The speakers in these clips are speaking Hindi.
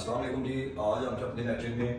अस्सलाम वालेकुम जी। आज हम अपने लेक्चर में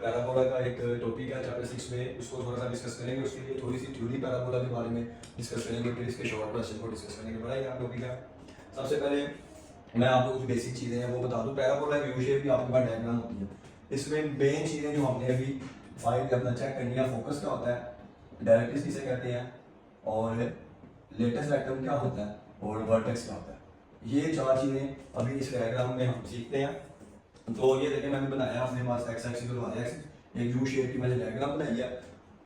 पैराबोला का एक टॉपिक है चैप्टर 6 में, उसको थोड़ा सा डिस्कस करेंगे। उसके लिए थोड़ी सी थ्योरी पैराबोला के बारे में डिस्कस करेंगे, फिर इसके शॉर्ट क्वेश्चन को डिस्कस करेंगे। बड़ा ही यहाँ टॉपिक है। सबसे पहले मैं आपको कुछ बेसिक चीज़ें हैं वो बता दूँ। पैराबोला एक यू शेप की आपके पास डायग्राम होती है। इसमें मेन चीज़ें जो हमने अभी फाइल अपना चेक करनी है, फोकस क्या होता है, डायरेक्ट्रिक्स किसे कहते हैं, और लेटेस्ट आइटम क्या होता है, और वर्टेक्स क्या होता है। ये चार चीज़ें अभी इस डायग्राम में हम सीखते हैं। तो ये देखिए मैंने बनाया अपने पास एक्स एक्सिस और वाई एक्सिस, एक यू शेप की मैंने डायग्राम बनाई है।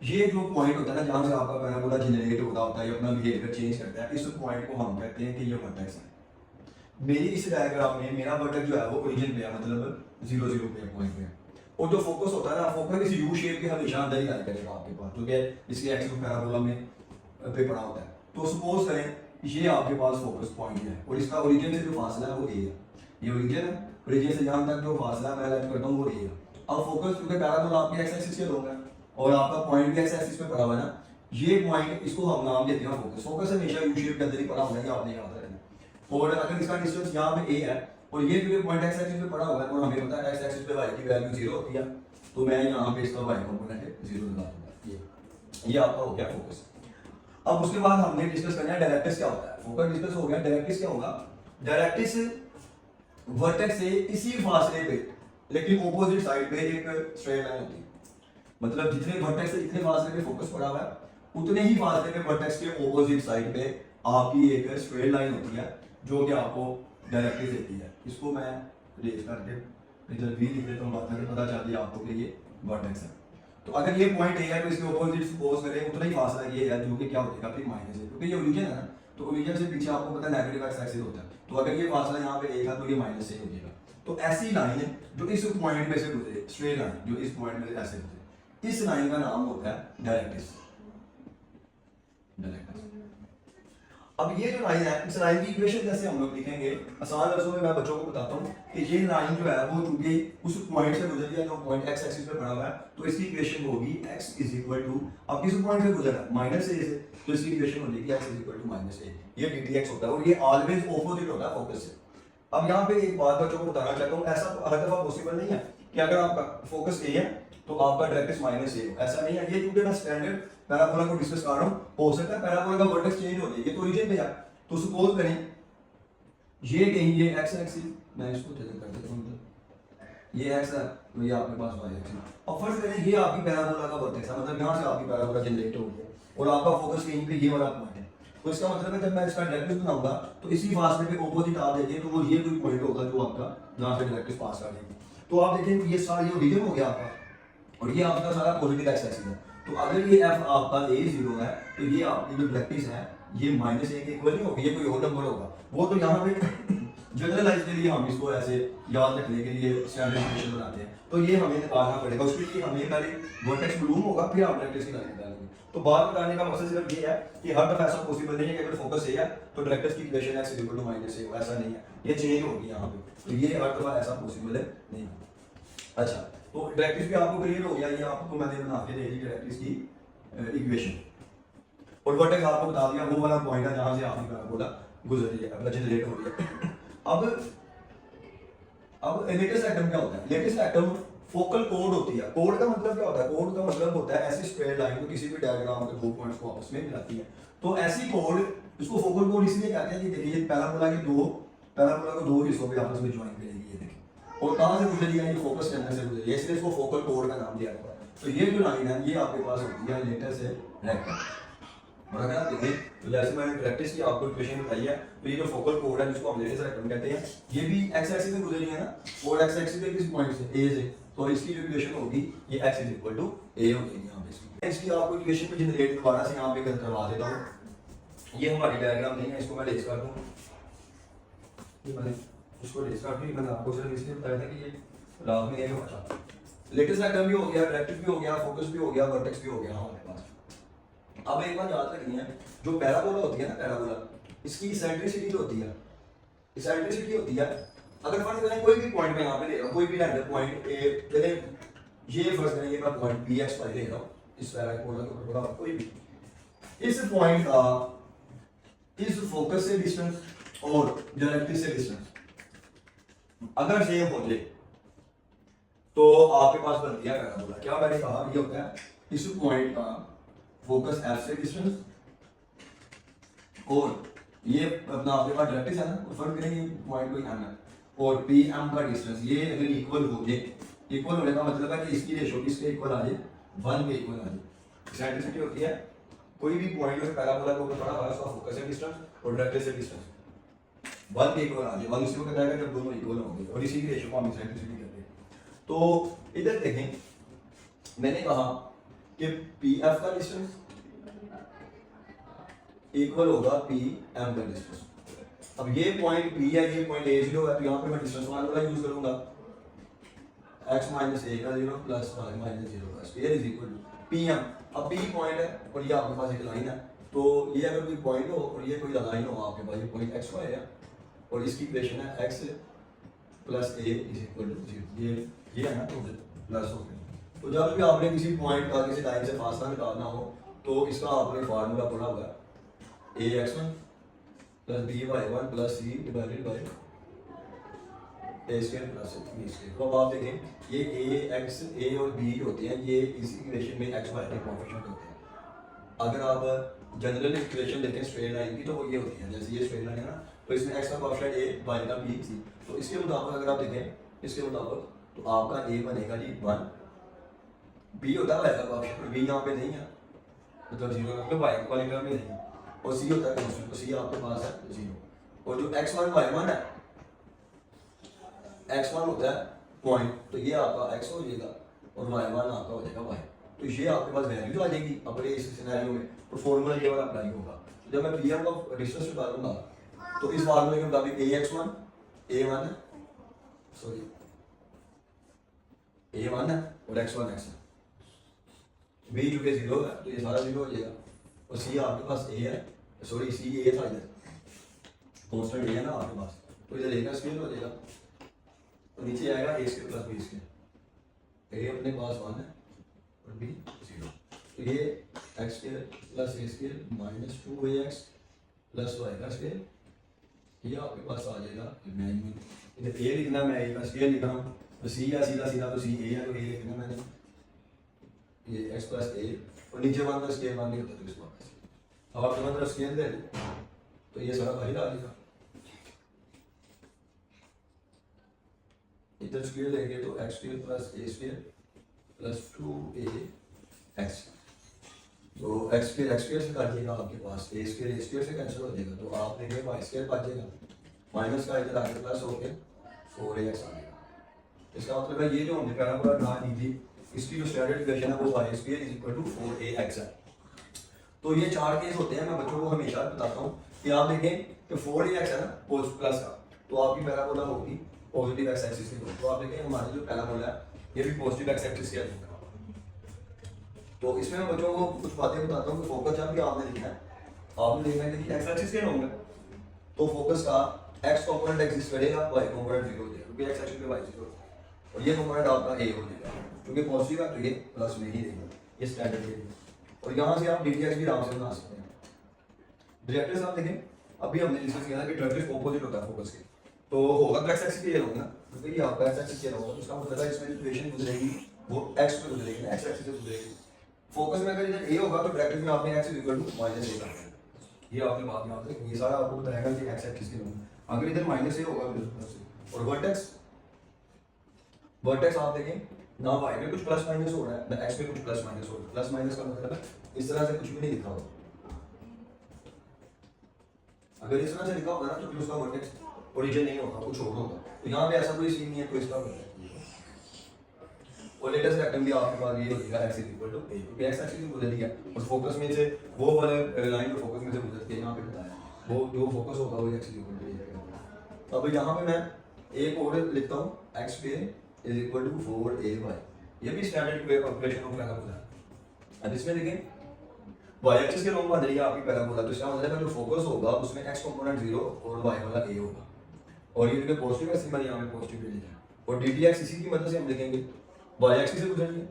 ये जो पॉइंट होता है ना जहाँ से आपका पैराबोला जनरेट होता होता है, ये अपना बिहेवियर चेंज करता है, इस पॉइंट को हम कहते हैं कि ये वर्टेक्स है। मेरी इस डायग्राम में मेरा वर्टेक्स जो है वो ओरिजिन पे है, मतलब 0 0 पे पॉइंट पे है। और जो फोकस होता है ना, फोकस इस यू शेप के हमेशा अंदर ही आया करेगा आपके पास, जो कि इसके एक्सिस पैराबोला में पे पड़ा होता है। तो सपोज करें ये आपके पास फोकस पॉइंट है और इसका ओरिजिन से जो फासला है वो ए है। ये ओरिजिन है, ओरिजिन से यहाँ तक जो फासला मैं लेफ्ट करता हूँ वो ए है। अब फोकस क्योंकि पैराबोला आपके एक्स एक्सिस के लोग हैं और आपका पॉइंट भी एक्स एक्सिस पे पड़ा हुआ है ना, ये पॉइंट इसको हम नाम देते हैं फोकस। फोकस हमेशा यू शेप के अंदर ही पड़ा हुआ है, ये आपने याद रखना। और अगर इसका डिस्टेंस यहाँ पे ए है और ये जो पॉइंट एक्स एक्सिस पे पड़ा हुआ है और हमें पता है एक्स एक्सिस पे वाई की वैल्यू 0 होती है, तो मैं यहाँ पे इसका वाई कंपोनेंट 0 लगा दूंगा। ये आपका हो गया फोकस। अब उसके बाद हमने डिस्कस करना है डायरेक्ट्रिक्स क्या होता है। फोकस डिस्कस हो गया, डायरेक्ट्रिक्स क्या होगा। डायरेक्ट्रिक्स वर्टेक्स से इसी फासले पे लेकिन ऑपोजिट साइड पे एक स्ट्रेट लाइन होती है। मतलब जितने वर्टेक्स से जितने फासले पे फोकस पड़ा हुआ है उतने ही फासले पे वर्टेक्स के ऑपोजिट साइड पे आपकी एक स्ट्रेट लाइन होती है जो कि आपको डायरेक्ट्रिक्स देती है। इसको मैं रेज करके इधर भी लिख देता हूँ, बात करके पता चल गया आपको कि ये वर्टेक्स है। तो अगर ये पॉइंट ए है तो इसके ऑपोजिट सपोज करें उतना ही फासला ये है जो कि क्या होगा फिर माइनस है, क्योंकि ये ओरिजिन है ना, तो ओरिजिन से पीछे आपको पता है नेगेटिव एक्स एक्सिस होता है। तो अगर ये फासला यहाँ पे ए था तो ये माइनस ए हो जाएगा। तो ऐसी लाइन जो इस पॉइंट में से गुजरे, स्ट्रेट लाइन जो इस पॉइंट में से ऐसे गुजरे, इस लाइन का नाम होता है डायरेक्ट्रिक्स। अब ये जो लाइन है, इस लाइन की इक्वेशन जैसे हम लोग लिखेंगे आसान लफ्जों में, मैं बच्चों को बताता हूँ कि ये लाइन जो है वो चूंकि उस पॉइंट से गुजर गया जो पॉइंट एक्स एक्सिस पे पड़ा हुआ है, तो इसकी इक्वेशन होगी x इज इक्वल टू, अब किस पॉइंट से गुजरा माइनस ए से, तो इसकी इक्वेशन हो जाएगी x is equal to minus a. ये ddx होता है और ये ऑलवेज ऑपोजिट होता है फोकस से। अब यहाँ पे एक बात बच्चों को बताना चाहता हूँ, ऐसा हर दफा पॉसिबल नहीं है कि अगर आपका फोकस ए है तो आपका डायरेक्ट्रिक्स माइनस ए हो, ऐसा नहीं है। ये क्योंकि मैं स्टैंडर्ड पैराबोला को डिस्कस कर रहा हूँ, हो सकता है पैराबोला का वर्टेक्स चेंज हो जाए, ये तो ओरिजिन पे है। तो सपोज करें ये कहीं ये एक्स एक्सिस, मैं इसको चेक कर देता हूं, ये एक्स है तो ये आपके पास वाई एक्सिस। अब फर्स्ट करें ये आपकी पैराबोला का वर्टेक्स है, मतलब यहां से आपकी पैराबोला जनरेट हो गई और आपका फोकस कहीं पे ये वाला पॉइंट है। तो इसका मतलब है जब मैं इसका डायरेक्ट्रिक्स बनाऊंगा तो इसी फासले पे ऑपोजिट आप देखें तो वो ये कोई पॉइंट होगा जो आपका जहां से डायरेक्ट्रिक्स पास कर देगी। तो आप देखें ये सारा ये ओरिजिन हो गया आपका और ये आपका सारा पॉजिटिव एक्स एक्सिस है। तो अगर ये एफ आपका ए 0 है तो ये आपकी जो डायरेक्ट्रिक्स है ये माइनस ए के इक्वल नहीं होगी, ये कोई और नंबर होगा। वो तो यहाँ पे जनरलाइज के लिए हम इसको ऐसे याद रखने के लिए स्टैंडर्ड इक्वेशन बनाते हैं, तो ये हमें निकालना पड़ेगा। उसके लिए हमें पहले वर्टेक्स मालूम होगा फिर हम डायरेक्ट्रिक्स की लाइन निकालेंगे। तो बात बताने का मकसद सिर्फ ये है कि हर दफा ऐसा पॉसिबल नहीं है कि अगर फोकस ए है तो डायरेक्ट्रिक्स की equation x equal to minus a, ऐसा नहीं है, ये चेंज होगी यहाँ पे। तो ये हर दफा ऐसा पॉसिबल है नहीं। अच्छा, तो डायरेक्ट्रिक्स भी आपको क्लियर हो गया, ये आपको मैंने बना के दे दी डायरेक्ट्रिक्स की इक्वेशन। और वर्टेक्स आपको बता दिया वो वाला पॉइंट है जहां से आपकी पैराबोला गुजर रही है, अपना जनरेट हो रही है। अब लेटेस्ट एटम क्या होता है। लेटेस्ट एटम फोकल कोड होती है। कोड का मतलब क्या होता है, कोड का मतलब होता है ऐसी स्ट्रेट लाइन जो किसी भी डायग्राम के दो पॉइंट्स को आपस में मिलाती है। तो ऐसी कोड, इसको फोकल कोड इसलिए कहते हैं कि देखिए पैराबोला को दो हिस्सों में आपस में ज्वाइन करेगी, ये देखिए, और कहां से गुजरी है, ये फोकस के अंदर से गुजरी है, इसलिए इसको फोकल कोड का नाम दिया गया है। तो ये जो लाइन है ये आपके पास होती है लेटेस्ट से रेक्ट। और अगर आप देखें तो जैसे मैंने प्रैक्टिस की आपको इक्वेशन बताई है, तो ये जो फोकल कोड है जिसको हम लेटेस्ट रेक्टम कहते हैं, ये भी एक्स एक्सिस से गुजरी है ना, और एक्स एक्सिस पे किस पॉइंट से, ए से, तो इसकी जो इक्वेशन होगी ये x is equal to a हो जाएगी यहाँ पे। इसकी आपको इक्वेशन पे जनरेट दोबारा से यहाँ पे करवा देता हूँ। ये हमारी डायग्राम नहीं है, इसको मैं रेज कर दूँ, ये मैंने इसको रेज कर दी। मैंने आपको सिर्फ इसलिए बताया था कि ये लाभ में ये होगा। लेटेस्ट रेक्टम भी हो गया, डायरेक्ट्रिक्स भी हो गया, फोकस भी हो गया, वर्टेक्स भी हो गया हमारे पास। अब एक बात याद रखनी है, जो पैराबोला होती है ना, पैराबोला इसकी इसेंट्रिसिटी जो होती है, इसेंट्रिसिटी होती है, अगर फर्ज करें कोई भी पॉइंट में यहाँ पे ले रहा हूँ, कोई भी रैंडम पॉइंट ए, चले ये फर्ज करें ये मैं पॉइंट बी एक्स पर ले रहा हूँ, इस पैराबोला के ऊपर कोई भी इस पॉइंट का इस फोकस से डिस्टेंस और डायरेक्ट्रिक्स से डिस्टेंस अगर सेम हो जाए तो आपके पास बनती है पैराबोला। क्या मैंने कहा, ये होता है इस पॉइंट का फोकस एफ से डिस्टेंस, और ये अपना आपके पास डायरेक्ट है ना, फर्क करेंगे पॉइंट कोई एम है, और पी एम का डिस्टेंस, ये अगर इक्वल हो जाए, इक्वल होने का मतलब है कि इसकी रेशो किसके इक्वल आ जाए, 1 के इक्वल आ जाए। एसेंट्रिसिटी होती है कोई भी पॉइंट जो पैराबोला के ऊपर पड़ा हुआ है उसका फोकस से डिस्टेंस और डायरेक्ट से डिस्टेंस 1 के इक्वल आ जाए। 1 उसी वक्त आएगा जब दोनों इक्वल होंगे, और इसी की रेशो को हम एसेंट्रिसिटी कहते हैं। तो इधर देखें, मैंने कहा कि पी एफ का डिस्टेंस इक्वल होगा पी एम का डिस्टेंस। अब ये पॉइंट पी है, ये पॉइंट ए जीरो है, तो यहाँ पे मैं डिस्टेंस फार्मूला यूज करूंगा, x माइनस ए का zero plus y minus zero का square is equal to P M. अब पी पॉइंट है और ये आपके पास एक लाइन है, तो ये अगर कोई पॉइंट हो और ये कोई लाइन हो आपके पास, ये पॉइंट एक्स वाई है और इसकी इक्वेशन है x plus a is equal to zero, ये है ना, तो प्लस हो गया। तो जब भी आपने किसी पॉइंट का किसी लाइन से फासला निकालना हो तो इसका आपने फार्मूला पढ़ा हुआ है, a x one plus b y one plus c divided by a square plus b square. तो अब आप देखें ये ए एक्स, ए और बी होते हैं, ये इस इक्वेशन में एक्स वाई के कोएफिशिएंट होते हैं। अगर आप जनरल इक्वेशन देखें स्ट्रेट लाइन की तो वो ये होती है, जैसे ये स्ट्रेट लाइन है ना, तो इसमें एक्स का कोएफिशिएंट ए, वाई का बी सी, तो इसके मुताबिक अगर आप देखें इसके मुताबिक तो आपका ए बनेगा जी 1, बी होता है वाई का कोएफिशिएंट, बी यहाँ पे नहीं है मतलब जीरो, मतलब वाई वाली टर्म में नहीं, और सी होता है कांस्टेंट, तो सी आपके पास है जीरो। और जो x1 y1 है, x1 होता है पॉइंट, तो ये आपका x हो जाएगा और y1 आपका हो जाएगा y, तो ये आपके पास वैल्यू आ जाएगी अपने इस सिनेरियो में, तो फार्मूला ये वाला अप्लाई होगा। तो जब मैं pm का डिस्टेंस निकालूंगा तो इस फार्मूले के मुताबिक ax1 a1 है, सॉरी a1 है और x1 x है, b जो कि 0 है तो ये सारा 0 हो जाएगा, और c आपके पास a है, सॉरी सी ए था इधर, कांस्टेंट ए है ना आपके पास, तो इधर ए का स्क्वायर हो जाएगा, तो नीचे आएगा a square plus b square, a अपने पास 1 है और बी 0, तो ये x square plus a square minus 2ax plus y का स्क्वायर, ये आपके पास आ जाएगा। मैं इधर ए लिखना, मैं ए का स्क्वायर लिख रहा हूँ, तो सी है सीधा सीधा, तो सी ए है तो ए लिखना मैंने, ये एक्स प्लस ए, और नीचे 1 का स्क्वायर 1 नहीं होता तो इसको अब आप दोनों तरफ स्केल दे तो ये सारा बाहर आ जाएगा, इधर स्केल लेंगे तो x square plus a square plus 2ax, तो एक्स स्क्वायर से काटिएगा आपके पास ए स्क्वायर से कैंसिल हो जाएगा, तो आप देखेंगे वाई स्क्वायर बचेगा, माइनस का इधर आगे प्लस हो गया 4ax आ गया। इसका मतलब है ये जो हमने पैराबोला ड्रा की थी इसकी जो स्टैंडर्ड इक्वेशन है वो y square is equal to 4ax है। तो ये 4 केस होते हैं, मैं बच्चों को हमेशा बताता हूँ कि आप देखें कि 4ax है ना पोस्ट प्लस का, तो आपकी पैराबोला होगी पॉजिटिव एक्स एक्सिस की, तो आप देखें हमारे जो पैराबोला है ये भी पॉजिटिव एक्स एक्सिस की है। तो इसमें मैं बच्चों को कुछ बातें बताता हूँ कि फोकस जब भी आपने लिखा है, आपने लिखना है कि एक्स एक्सिस के होंगे तो फोकस का एक्स कंपोनेंट एग्जिस्ट करेगा, वाई कंपोनेंट 0 हो जाएगा, क्योंकि एक्स एक्सिस पे वाई 0 और ये कंपोनेंट आपका ए हो जाएगा, क्योंकि पॉजिटिव है तो ये प्लस में ही रहेगा, ये स्टैंडर्ड है। और यहाँ से आप डीटीएक्स भी आराम से बना सकते हैं। डायरेक्टर्स आप देखें, अभी हमने डिस्कस किया था कि डायरेक्टर्स ऑपोजिट होता है फोकस के, तो होगा तो एक्स एक्सिस पे ये होगा, क्योंकि ये आपका एक्स एक्सिस पे होगा, तो उसका मतलब है इसमें जो इक्वेशन गुजरेगी वो एक्स पे गुजरेगी, एक्स एक्सिस पे गुजरेगी। फोकस में अगर इधर ए होगा तो डायरेक्टर्स में आपने एक्स इक्वल टू माइनस ए करना है, ये आपने बात याद रखें, ये सारा आपको बताएगा कि एक्स एक्सिस के होगा। अगर इधर माइनस ए होगा और वर्टेक्स आप देखें ना वाई में कुछ प्लस माइनस हो रहा है ना एक्स में कुछ प्लस माइनस हो रहा है, प्लस माइनस का मतलब है इस तरह से कुछ भी नहीं लिखा होगा, अगर इस तरह से लिखा होगा ना तो फिर उसका वर्टेक्स ओरिजिन नहीं होगा, कुछ और होगा, तो यहाँ पे ऐसा कोई सीन नहीं है, तो इसका और लेटेस्ट रेक्टेंगल भी आपके पास ये होगा x इक्वल टू a, क्योंकि x एक्सिस गुजर रही है और फोकस में से वो वाला लाइन जो फोकस में से गुजरती है यहाँ पे बताया, वो जो फोकस होगा वो x इक्वल टू a। अब यहाँ पे मैं एक और लिखता हूँ x पे इज इक्वल टू 4ay, ये भी स्टैंडर्ड ऑपरेशन ऑफ पैराबोला है। अब इसमें देखें y एक्सिस के लॉन्ग बन रही है आपकी पैराबोला, तो इसका मतलब है जो फोकस होगा उसमें x कंपोनेंट 0 और y वाला a होगा, और ये जो पॉजिटिव है सिंबल यहाँ पे पॉजिटिव ले लिया, और dtx इसी की मदद से हम लिखेंगे y एक्सिस से गुजर रही है,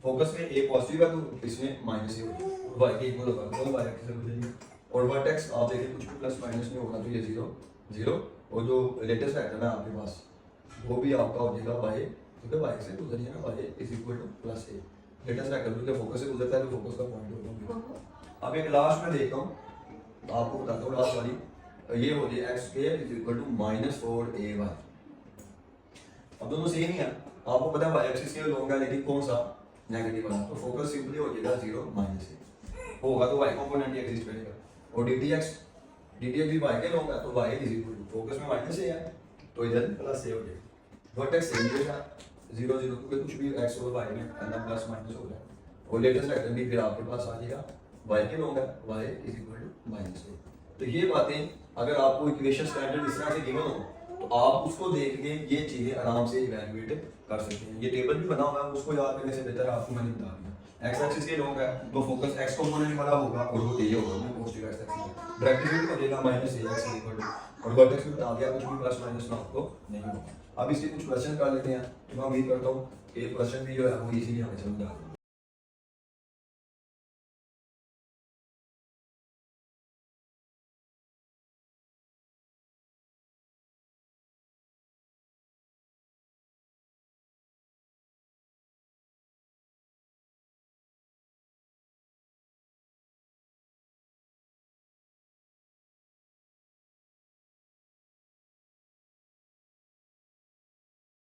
फोकस में a पॉजिटिव है तो इसमें माइनस a होगा, y के इक्वल होगा तो y एक्सिस से गुजर रही है, और वर्टेक्स आप देखिए कुछ भी प्लस माइनस नहीं होगा, तो ये 0 0, और जो लेटेस्ट वेक्टर है आपके पास वो भी आपका हो जाएगा y क्योंकि वाई से गुजरी है ना, y is equal to plus a. Latus rectum के फोकस से गुजरता है तो फोकस का पॉइंट होगा। अब एक लास्ट में देखता हूँ, आपको बताता हूँ लास्ट वाली, ये हो रही है x square is equal to minus 4ay। अब दोनों सेम ही है, आपको पता है वाई एक्सिस के लॉन्ग है लेकिन कौन सा नेगेटिव वाला, तो फोकस सिंपली हो जाएगा 0 माइनस ए होगा, तो वाई कंपोनेंट एग्जिस्ट करेगा। और dtx भी y के लॉन्ग है तो y is equal to focus में माइनस ए है तो इधर प्लस ए हो जाएगा। वर्टेक्स सेम रहेगा 0 0, क्योंकि कुछ भी x और y में अंदर प्लस माइनस हो जाए। और लेटेस्ट वेक्टर भी फिर आपके पास आ जाएगा y के लॉन्ग है, y is equal to minus a. तो ये बातें अगर आपको इक्वेशन स्टैंडर्ड इस तरह से गिवन हो तो आप उसको देख के ये चीजें आराम से इवैल्यूएट कर सकते हैं। ये टेबल भी बना हुआ है, उसको याद करने से बेहतर आपको मैंने बता दिया। एक्स एक्सिस के लॉन्ग है तो फोकस एक्स कंपोनेंट वाला होगा और वो ए होगा, मैं पॉजिटिव एक्स एक्सिस डायरेक्टली हो जाएगा minus a x equal to, और वर्टेक्स भी बता दिया कुछ भी प्लस माइनस ना हो तो नहीं होगा। अब इसके कुछ क्वेश्चन कर लेते हैं, तो मैं उम्मीद करता हूँ कि क्वेश्चन भी जो है वो इजीली हमें समझ आ जाए।